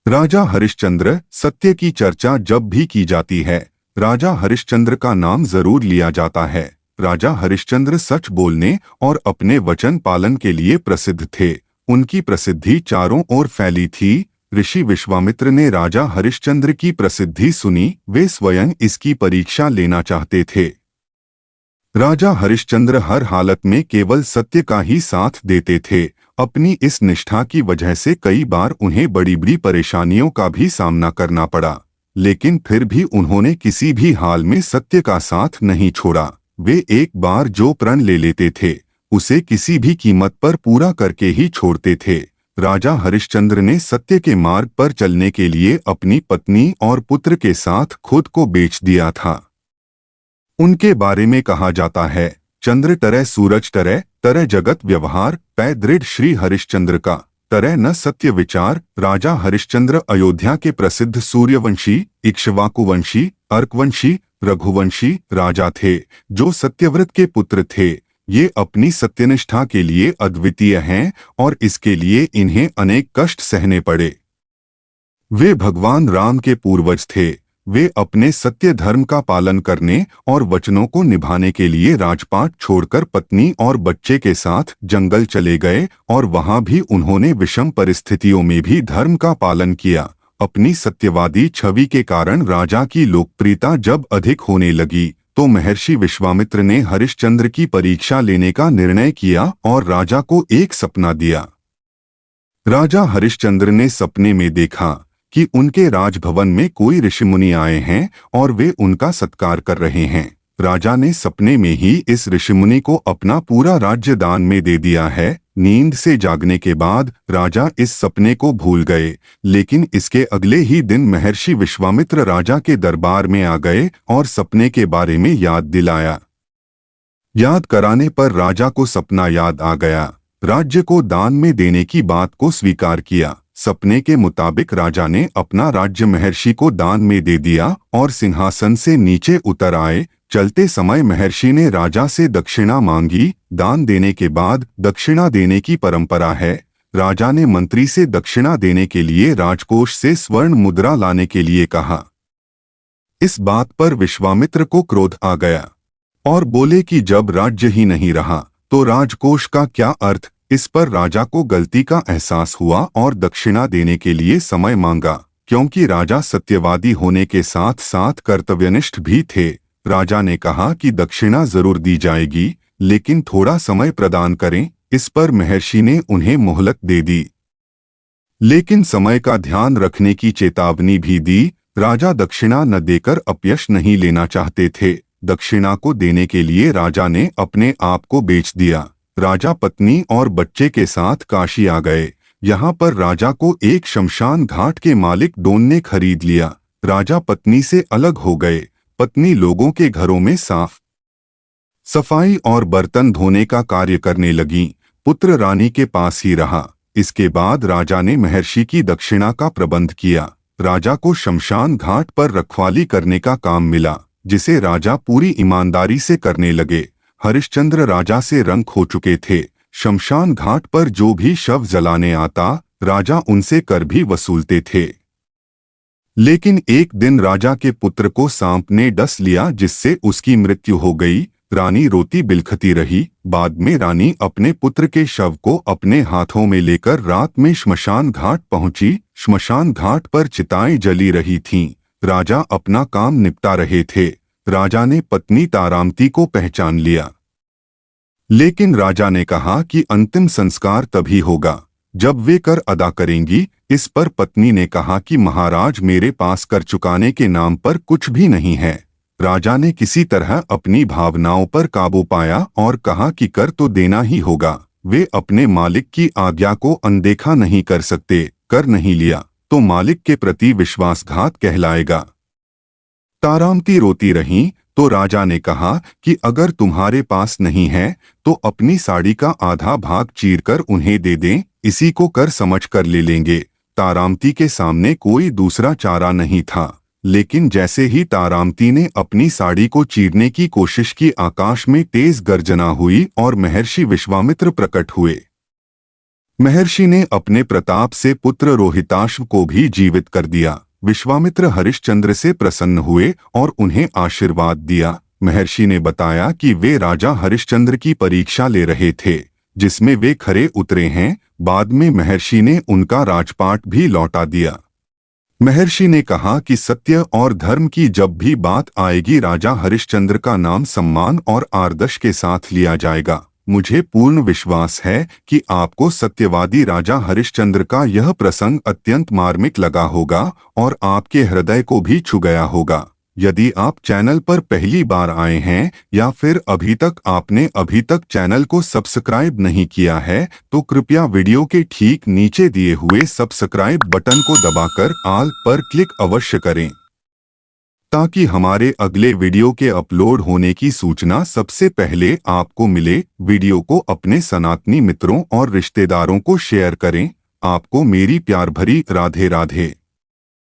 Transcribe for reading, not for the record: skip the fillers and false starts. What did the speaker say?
राजा हरिश्चंद्र। सत्य की चर्चा जब भी की जाती है, राजा हरिश्चंद्र का नाम जरूर लिया जाता है। राजा हरिश्चंद्र सच बोलने और अपने वचन पालन के लिए प्रसिद्ध थे। उनकी प्रसिद्धि चारों ओर फैली थी। ऋषि विश्वामित्र ने राजा हरिश्चंद्र की प्रसिद्धि सुनी, वे स्वयं इसकी परीक्षा लेना चाहते थे। राजा हरिश्चंद्र हर हालत में केवल सत्य का ही साथ देते थे। अपनी इस निष्ठा की वजह से कई बार उन्हें बड़ी बड़ी परेशानियों का भी सामना करना पड़ा, लेकिन फिर भी उन्होंने किसी भी हाल में सत्य का साथ नहीं छोड़ा। वे एक बार जो प्रण ले लेते थे, उसे किसी भी कीमत पर पूरा करके ही छोड़ते थे। राजा हरिश्चंद्र ने सत्य के मार्ग पर चलने के लिए अपनी पत्नी और पुत्र के साथ खुद को बेच दिया था। उनके बारे में कहा जाता है, चंद्र तरह सूरज तरह, तरह जगत व्यवहार, पै दृढ़ श्री हरिश्चंद्र का, तरह न सत्य विचार। राजा हरिश्चंद्र अयोध्या के प्रसिद्ध सूर्यवंशी, इक्ष्वाकुवंशी, अर्कवंशी, रघुवंशी राजा थे, जो सत्यव्रत के पुत्र थे। ये अपनी सत्यनिष्ठा के लिए अद्वितीय हैं और इसके लिए इन्हें अनेक कष्ट सहने पड़े। वे भगवान राम के पूर्वज थे। वे अपने सत्य धर्म का पालन करने और वचनों को निभाने के लिए राजपाट छोड़कर पत्नी और बच्चे के साथ जंगल चले गए और वहां भी उन्होंने विषम परिस्थितियों में भी धर्म का पालन किया। अपनी सत्यवादी छवि के कारण राजा की लोकप्रियता जब अधिक होने लगी, तो महर्षि विश्वामित्र ने हरिश्चंद्र की परीक्षा लेने का निर्णय किया और राजा को एक सपना दिया। राजा हरिश्चंद्र ने सपने में देखा कि उनके राजभवन में कोई ऋषिमुनि आए हैं और वे उनका सत्कार कर रहे हैं। राजा ने सपने में ही इस ऋषिमुनि को अपना पूरा राज्य दान में दे दिया है। नींद से जागने के बाद राजा इस सपने को भूल गए, लेकिन इसके अगले ही दिन महर्षि विश्वामित्र राजा के दरबार में आ गए और सपने के बारे में याद दिलाया। याद कराने पर राजा को सपना याद आ गया। राज्य को दान में देने की बात को स्वीकार किया। सपने के मुताबिक राजा ने अपना राज्य महर्षि को दान में दे दिया और सिंहासन से नीचे उतर आए। चलते समय महर्षि ने राजा से दक्षिणा मांगी। दान देने के बाद दक्षिणा देने की परंपरा है। राजा ने मंत्री से दक्षिणा देने के लिए राजकोष से स्वर्ण मुद्रा लाने के लिए कहा। इस बात पर विश्वामित्र को क्रोध आ गया और बोले कि जब राज्य ही नहीं रहा तो राजकोष का क्या अर्थ। इस पर राजा को गलती का एहसास हुआ और दक्षिणा देने के लिए समय मांगा। क्योंकि राजा सत्यवादी होने के साथ साथ कर्तव्यनिष्ठ भी थे, राजा ने कहा कि दक्षिणा जरूर दी जाएगी, लेकिन थोड़ा समय प्रदान करें। इस पर महर्षि ने उन्हें मोहलत दे दी, लेकिन समय का ध्यान रखने की चेतावनी भी दी। राजा दक्षिणा न देकर अपयश नहीं लेना चाहते थे। दक्षिणा को देने के लिए राजा ने अपने आप को बेच दिया। राजा पत्नी और बच्चे के साथ काशी आ गए। यहाँ पर राजा को एक शमशान घाट के मालिक डोन ने खरीद लिया। राजा पत्नी से अलग हो गए। पत्नी लोगों के घरों में साफ सफाई और बर्तन धोने का कार्य करने लगी। पुत्र रानी के पास ही रहा। इसके बाद राजा ने महर्षि की दक्षिणा का प्रबंध किया। राजा को शमशान घाट पर रखवाली करने का काम मिला, जिसे राजा पूरी ईमानदारी से करने लगे। हरिश्चंद्र राजा से रंक हो चुके थे। शमशान घाट पर जो भी शव जलाने आता, राजा उनसे कर भी वसूलते थे। लेकिन एक दिन राजा के पुत्र को सांप ने डस लिया, जिससे उसकी मृत्यु हो गई। रानी रोती बिलखती रही। बाद में रानी अपने पुत्र के शव को अपने हाथों में लेकर रात में श्मशान घाट पहुंची। श्मशान घाट पर चिताएं जली रही थीं। राजा अपना काम निपटा रहे थे। राजा ने पत्नी तारामती को पहचान लिया, लेकिन राजा ने कहा कि अंतिम संस्कार तभी होगा जब वे कर अदा करेंगी। इस पर पत्नी ने कहा कि महाराज, मेरे पास कर चुकाने के नाम पर कुछ भी नहीं है। राजा ने किसी तरह अपनी भावनाओं पर काबू पाया और कहा कि कर तो देना ही होगा। वे अपने मालिक की आज्ञा को अनदेखा नहीं कर सकते। कर नहीं लिया तो मालिक के प्रति विश्वासघात कहलाएगा। तारामती रोती रहीं तो राजा ने कहा कि अगर तुम्हारे पास नहीं है तो अपनी साड़ी का आधा भाग चीरकर उन्हें दे दें, इसी को कर समझकर ले लेंगे। तारामती के सामने कोई दूसरा चारा नहीं था, लेकिन जैसे ही तारामती ने अपनी साड़ी को चीरने की कोशिश की, आकाश में तेज गर्जना हुई और महर्षि विश्वामित्र प्रकट हुए। महर्षि ने अपने प्रताप से पुत्र रोहिताश्व को भी जीवित कर दिया। विश्वामित्र हरिश्चंद्र से प्रसन्न हुए और उन्हें आशीर्वाद दिया। महर्षि ने बताया कि वे राजा हरिश्चंद्र की परीक्षा ले रहे थे, जिसमें वे खरे उतरे हैं। बाद में महर्षि ने उनका राजपाट भी लौटा दिया। महर्षि ने कहा कि सत्य और धर्म की जब भी बात आएगी, राजा हरिश्चंद्र का नाम सम्मान और आदर्श के साथ लिया जाएगा। मुझे पूर्ण विश्वास है कि आपको सत्यवादी राजा हरिश्चंद्र का यह प्रसंग अत्यंत मार्मिक लगा होगा और आपके हृदय को भी छू गया होगा। यदि आप चैनल पर पहली बार आए हैं या फिर अभी तक चैनल को सब्सक्राइब नहीं किया है, तो कृपया वीडियो के ठीक नीचे दिए हुए सब्सक्राइब बटन को दबाकर ऑल पर क्लिक अवश्य करें, ताकि हमारे अगले वीडियो के अपलोड होने की सूचना सबसे पहले आपको मिले। वीडियो को अपने सनातनी मित्रों और रिश्तेदारों को शेयर करें। आपको मेरी प्यार भरी राधे राधे।